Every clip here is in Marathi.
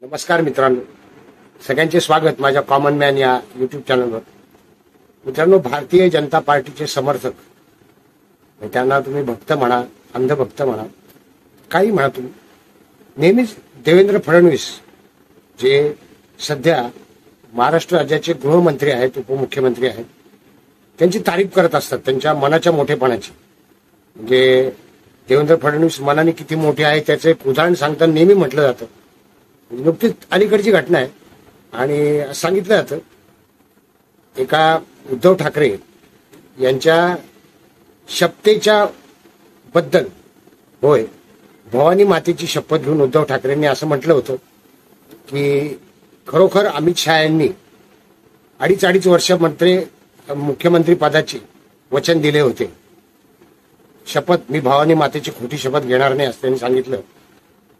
नमस्कार मित्रांनो, सगळ्यांचे स्वागत माझ्या कॉमन मॅन या यूट्यूब चॅनलवर. मित्रांनो, भारतीय जनता पार्टीचे समर्थक, त्यांना तुम्ही भक्त म्हणा, अंधभक्त म्हणा, काही म्हणा, तुम्ही नेहमीच देवेंद्र फडणवीस जे सध्या महाराष्ट्र राज्याचे गृहमंत्री आहेत, उपमुख्यमंत्री आहेत, त्यांची तारीफ करत असतात त्यांच्या मनाच्या मोठेपणाची. म्हणजे देवेंद्र फडणवीस मनाने किती मोठे आहे त्याचं एक उदाहरण सांगताना नेहमी म्हटलं जातं. नुकतीच अलीकडची घटना आहे आणि सांगितलं जातं एका उद्धव ठाकरे यांच्या शपथेच्या बद्दल, होय, भवानी मातेची शपथ घेऊन उद्धव ठाकरेंनी असं म्हटलं होतं की खरोखर अमित शहा यांनी अडीच वर्ष मुख्यमंत्री पदाची वचन दिले होते. शपथ, मी भवानी मातेची खोटी शपथ घेणार नाही असं त्यांनी सांगितलं.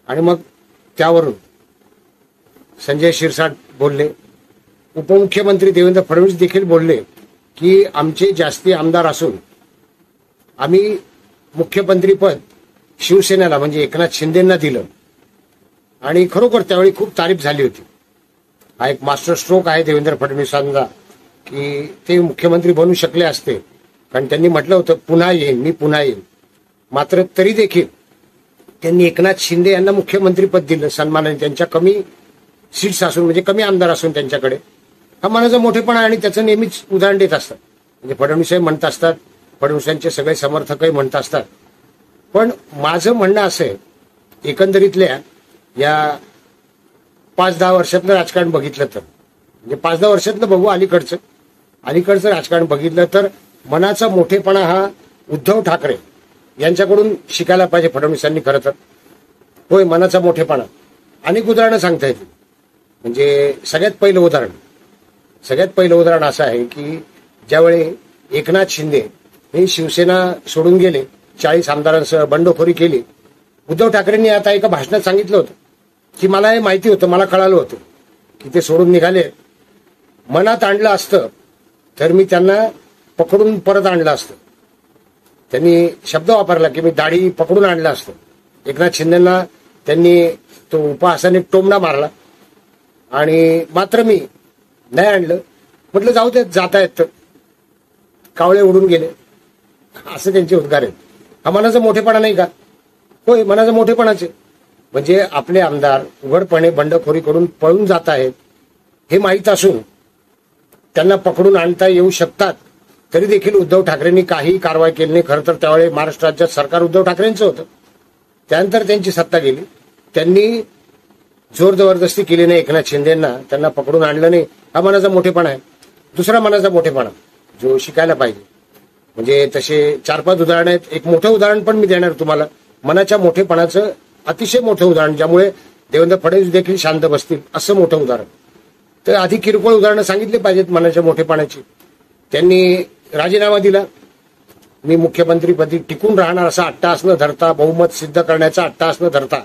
आणि मग त्यावरून संजय शिरसाट बोलले, उपमुख्यमंत्री देवेंद्र फडणवीस देखील बोलले की आमचे जास्ती आमदार असून आम्ही मुख्यमंत्रीपद शिवसेनेला म्हणजे एकनाथ शिंदेंना दिलं. आणि खरोखर त्यावेळी खूप तारीफ झाली होती. हा एक मास्टर स्ट्रोक आहे देवेंद्र फडणवीसांचा की ते मुख्यमंत्री बनू शकले असते, कारण त्यांनी म्हटलं होतं पुन्हा येईन, मी पुन्हा येईन. मात्र तरी देखील त्यांनी एकनाथ शिंदे यांना मुख्यमंत्रीपद दिलं सन्मानाने, त्यांच्या कमी सीट्स असून, म्हणजे कमी आमदार असून त्यांच्याकडे. हा मनाचा मोठेपणा आणि त्याचं नेहमीच उदाहरण देत असतात. म्हणजे फडणवीसही म्हणत असतात, फडणवीसांचे सगळे समर्थकही म्हणत असतात. पण माझं म्हणणं असं आहे, एकंदरीतल्या या 5-10 वर्षातलं राजकारण बघितलं तर, म्हणजे 5-10 वर्षातलं बघू, अलीकडचं राजकारण बघितलं तर मनाचा मोठेपणा हा उद्धव ठाकरे यांच्याकडून शिकायला पाहिजे फडणवीसांनी. खरं तर होय, मनाचा मोठेपणा अनेक उदाहरणं सांगता येतील. म्हणजे सगळ्यात पहिलं उदाहरण असं आहे की ज्यावेळी एकनाथ शिंदे हे शिवसेना सोडून गेले, 40 आमदारांसह बंडखोरी केली, उद्धव ठाकरेंनी आता एका भाषणात सांगितलं होतं की मला हे माहिती होतं, मला कळालं होतं की ते सोडून निघाले. मनात आणलं असतं तर मी त्यांना पकडून परत आणलं असतं. त्यांनी शब्द वापरला की मी दाढी पकडून आणलं असतं. एकनाथ शिंदेंना त्यांनी तो उपहासाने टोमणा मारला आणि मात्र मी नाही आणलं. म्हटलं जाऊ देत, जातायत कावळे उडून गेले, असं त्यांचे उद्गार आहेत. हा मनाचा मोठेपणा नाही का? होय, मनाचा मोठेपणाचे. म्हणजे आपले आमदार उघडपणे बंडखोरी करून पळून जात आहेत हे माहीत असून त्यांना पकडून आणता येऊ शकतात, तरी देखील उद्धव ठाकरेंनी काही कारवाई केली नाही. खरं तर त्यावेळी महाराष्ट्र राज्यात सरकार उद्धव ठाकरेंचं होतं. त्यानंतर त्यांची सत्ता गेली, त्यांनी जोर जबरदस्ती केली नाही एकनाथ शिंदेंना, त्यांना पकडून आणलं नाही. हा मनाचा मोठेपणा आहे. दुसरा मनाचा मोठेपणा जो शिकायला पाहिजे, म्हणजे तसे 4-5 उदाहरण आहेत. एक मोठं उदाहरण पण मी देणार तुम्हाला, मनाच्या मोठेपणाचं अतिशय मोठं उदाहरण, ज्यामुळे देवेंद्र फडणवीस देखील शांत बसतील असं मोठं उदाहरण. तर आधी किरकोळ उदाहरणं सांगितली पाहिजेत मनाच्या मोठेपणाची. त्यांनी राजीनामा दिला, मी मुख्यमंत्रीपदी टिकून राहणार असा अट्टाहास न धरता, बहुमत सिद्ध करण्याचा अट्टाहास न धरता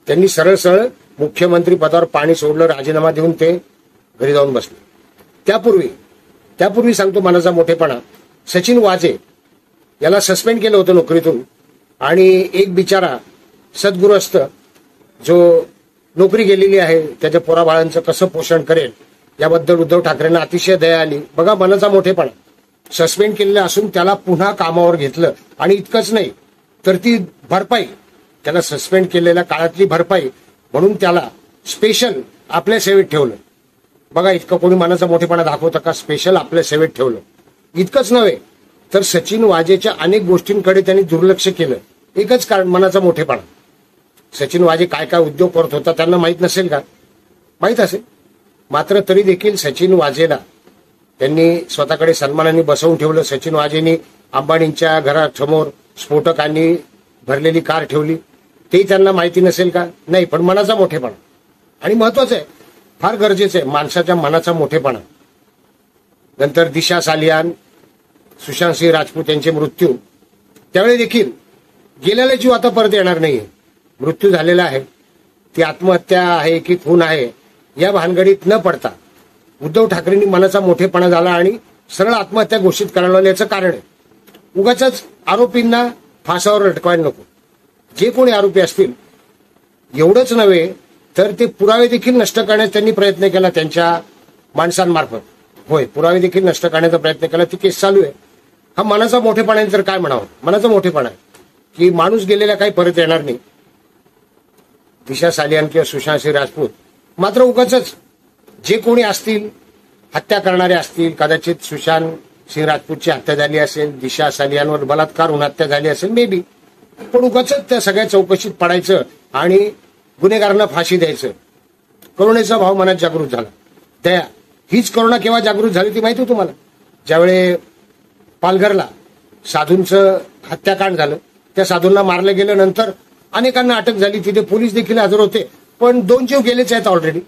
त्यांनी सरळ मुख्यमंत्री पदावर पाणी सोडलं, राजीनामा देऊन ते घरी जाऊन बसले. त्यापूर्वी सांगतो मनाचा मोठेपणा, सचिन वाझे याला सस्पेंड केलं होतं नोकरीतून आणि एक बिचारा सद्गृहस्थ जो नोकरी गेलेली आहे त्याच्या पोराबाळांचं कसं पोषण करेल याबद्दल उद्धव ठाकरेंना अतिशय दया आली. बघा मनाचा मोठेपणा. सस्पेंड केलेलं असून त्याला पुन्हा कामावर घेतलं आणि इतकंच नाही तर ती भरपाई, त्याला सस्पेंड केलेल्या काळातली भरपाई म्हणून त्याला स्पेशल आपल्या सेवेत ठेवलं. बघा, इतकं कोणी मनाचा मोठेपणा दाखवतं का? स्पेशल आपल्या सेवेत ठेवलं. इतकंच नव्हे तर सचिन वाझेच्या अनेक गोष्टींकडे त्यांनी दुर्लक्ष केलं. एकच कारण, मनाचा मोठेपणा. सचिन वाझे काय काय उद्योग करत होता त्यांना माहीत नसेल का? माहीत असेल. मात्र तरी देखील सचिन वाझेला त्यांनी स्वतःकडे सन्मानाने बसवून ठेवलं. सचिन वाझेंनी अंबानींच्या घरासमोर स्फोटकांनी भरलेली कार ठेवली, तेही त्यांना माहिती नसेल का? नाही. पण मनाचा मोठेपणा. आणि महत्वाचं आहे, फार गरजेचं आहे माणसाच्या मनाचा मोठेपणा. नंतर दिशा सालियान, सुशांत सिंह राजपूत यांचे मृत्यू, त्यावेळी देखील गेलेला जीव आता परत येणार नाहीये. मृत्यू झालेला आहे, ती आत्महत्या आहे की खून आहे या भानगडीत न पडता उद्धव ठाकरेंनी मनाचा मोठेपणा झाला आणि सरळ आत्महत्या घोषित करायला लावली. याचं कारण आहे, उगाच आरोपींना फासावर लटकवायला नको. जे कोणी आरोपी असतील, एवढंच नव्हे तर ते पुरावे देखील नष्ट करण्याचा त्यांनी प्रयत्न केला त्यांच्या माणसांमार्फत. होय, पुरावे देखील नष्ट करण्याचा प्रयत्न केला. ती केस चालू आहे. हा मनाचा मोठेपणा आहे तर काय म्हणावं. मनाचा मोठेपणा आहे की माणूस गेलेला काही परत येणार नाही. दिशा सालियान किंवा सुशांत सिंह राजपूत मात्र उगाचच जे कोणी असतील हत्या करणारे असतील, कदाचित सुशांत सिंह राजपूतची हत्या झाली असेल, दिशा सालियानवर बलात्कार होऊन हत्या झाली असेल मे बी, पण उगाचच त्या सगळ्या चौकशीत पडायचं आणि गुन्हेगारांना फाशी द्यायचं. करुणेचा भाव मनात जागृत झाला. दया हीच करुणा केव्हा जागृत झाली ती माहिती तुम्हाला? ज्यावेळे पालघरला साधूंचं हत्याकांड झालं, त्या साधूंना मारलं गेलं, नंतर अनेकांना अटक झाली, तिथे पोलीस देखील हजर होते, पण 2 जीव गेलेच आहेत. ऑलरेडी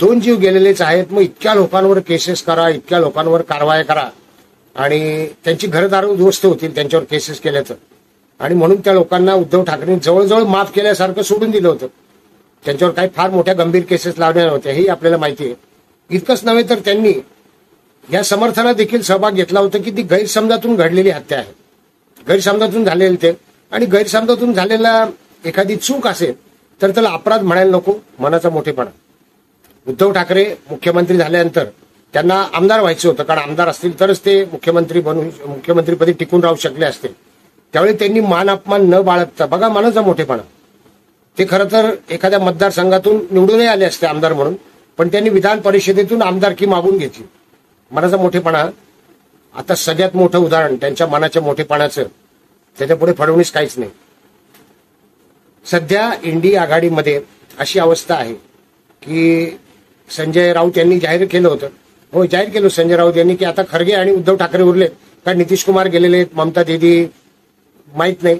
2 जीव गेलेलेच आहेत. मग इतक्या लोकांवर केसेस करा, इतक्या लोकांवर कारवाया करा आणि त्यांची घरदार उद्ध्वस्त होतील त्यांच्यावर केसेस केल्याचं. आणि म्हणून त्या लोकांना उद्धव ठाकरेंनी जवळजवळ माफ केल्यासारखं सोडून दिलं होतं. त्यांच्यावर काही फार मोठ्या गंभीर केसेस लावल्या नव्हत्या हेही आपल्याला माहिती आहे. इतकंच नव्हे तर त्यांनी या समर्थनात देखील सहभाग घेतला होता की ती गैरसमजातून घडलेली हत्या आहे, गैरसमजातून झालेले ते. आणि गैरसमजातून झालेला एखादी चूक असेल तर त्याला अपराध म्हणायला नको. मनाचा मोठेपणा. उद्धव ठाकरे मुख्यमंत्री झाल्यानंतर त्यांना आमदार व्हायचं होतं, कारण आमदार असतील तरच ते मुख्यमंत्रीपदी टिकून राहू शकले असते. त्यावेळी त्यांनी मान अपमान न बाळगता, बघा मनाचा मोठेपणा, ते खरं तर एखाद्या मतदारसंघातून निवडूनही आले असते आमदार म्हणून, पण त्यांनी विधान परिषदेतून आमदारकी मागून घेतली. मनाचा मोठेपणा. आता सगळ्यात मोठं उदाहरण त्यांच्या मनाच्या मोठेपणाचं, त्याच्यापुढे फडणवीस काहीच नाही. सध्या इंडी आघाडीमध्ये अशी अवस्था आहे की संजय राऊत यांनी जाहीर केलं होतं, हो जाहीर केलं संजय राऊत यांनी, की आता खरगे आणि उद्धव ठाकरे उरलेत, कारण नितीश कुमार गेलेले आहेत, ममता दीदी माहीत नाही,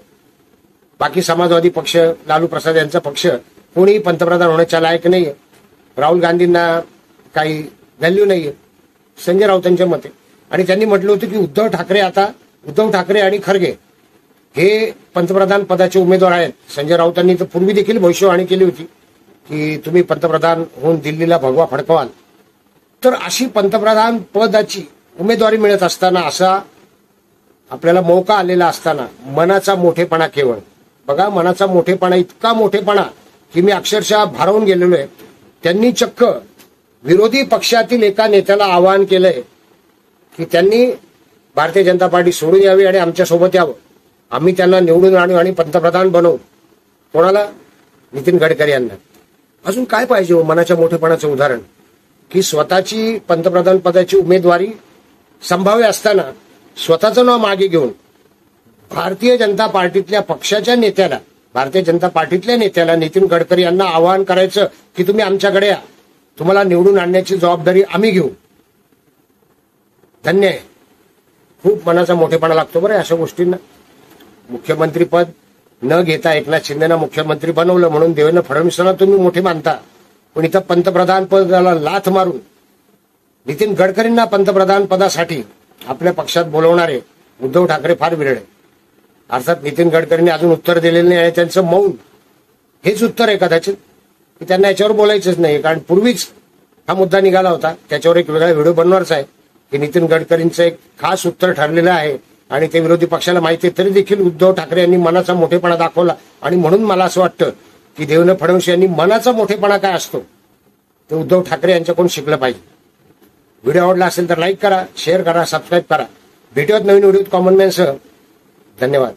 बाकी समाजवादी पक्ष, लालू प्रसाद यांचा पक्ष कोणी पंतप्रधान होण्याच्या लायक नाहीये, राहुल गांधींना काही व्हॅल्यू नाहीये संजय राऊतांच्या मते. आणि त्यांनी म्हटलं होतं की उद्धव ठाकरे आणि खरगे हे पंतप्रधान पदाचे उमेदवार आहेत. संजय राऊतांनी तर पूर्वी देखील भविष्यवाणी केली होती की तुम्ही पंतप्रधान होऊन दिल्लीला भगवा फडकवाल. तर अशी पंतप्रधान पदाची उमेदवारी मिळत असताना, असा आपल्याला मौका आलेला असताना मनाचा मोठेपणा केवळ, बघा मनाचा मोठेपणा, इतका मोठेपणा की मी अक्षरशः भारावून गेलेलो आहे. त्यांनी चक्क विरोधी पक्षातील एका नेत्याला आवाहन केलंय की त्यांनी भारतीय जनता पार्टी सोडून यावी आणि आमच्यासोबत यावं, आम्ही त्यांना निवडून आणू आणि पंतप्रधान बनवू. कोणाला? नितीन गडकरी यांना. अजून काय पाहिजे हो मनाच्या मोठेपणाचं उदाहरण, की स्वतःची पंतप्रधान पदाची उमेदवारी संभाव्य असताना स्वतःचं नाव मागे घेऊन भारतीय जनता पार्टीतल्या नेत्याला नितीन गडकरी यांना आवाहन करायचं की तुम्ही आमच्याकडे या, तुम्हाला निवडून आणण्याची जबाबदारी आम्ही घेऊ. धन्य आहे. खूप मनाचा मोठेपणा लागतो बरं अशा गोष्टींना. मुख्यमंत्रीपद न घेता एकनाथ शिंदेना मुख्यमंत्री बनवलं म्हणून देवेंद्र फडणवीसांना तुम्ही मोठे मानता, पण इथं पंतप्रधान पदाला लाथ मारून नितीन गडकरींना पंतप्रधान पदासाठी आपल्या पक्षात बोलवणारे उद्धव ठाकरे फार विरळे. अर्थात नितीन गडकरींनी अजून उत्तर दिलेलं नाही आणि त्यांचं मौन हेच उत्तर आहे कदाचित, की त्यांना याच्यावर बोलायचंच नाही. कारण पूर्वीच हा मुद्दा निघाला होता, त्याच्यावर एक वेगळा व्हिडिओ बनवायचा आहे की नितीन गडकरींचं एक खास उत्तर ठरलेलं आहे आणि ते विरोधी पक्षाला माहिती आहे, तरी देखील उद्धव ठाकरे यांनी मनाचा मोठेपणा दाखवला. आणि म्हणून मला असं वाटतं की देवेंद्र फडणवीस यांनी मनाचा मोठेपणा काय असतो ते उद्धव ठाकरे यांच्याकडून शिकलं पाहिजे. व्हिडिओ आवडला असेल तर लाईक करा, शेअर करा, सबस्क्राईब करा. भेटूयात नवीन व्हिडिओत कॉमन मॅनसह. धन्यवाद.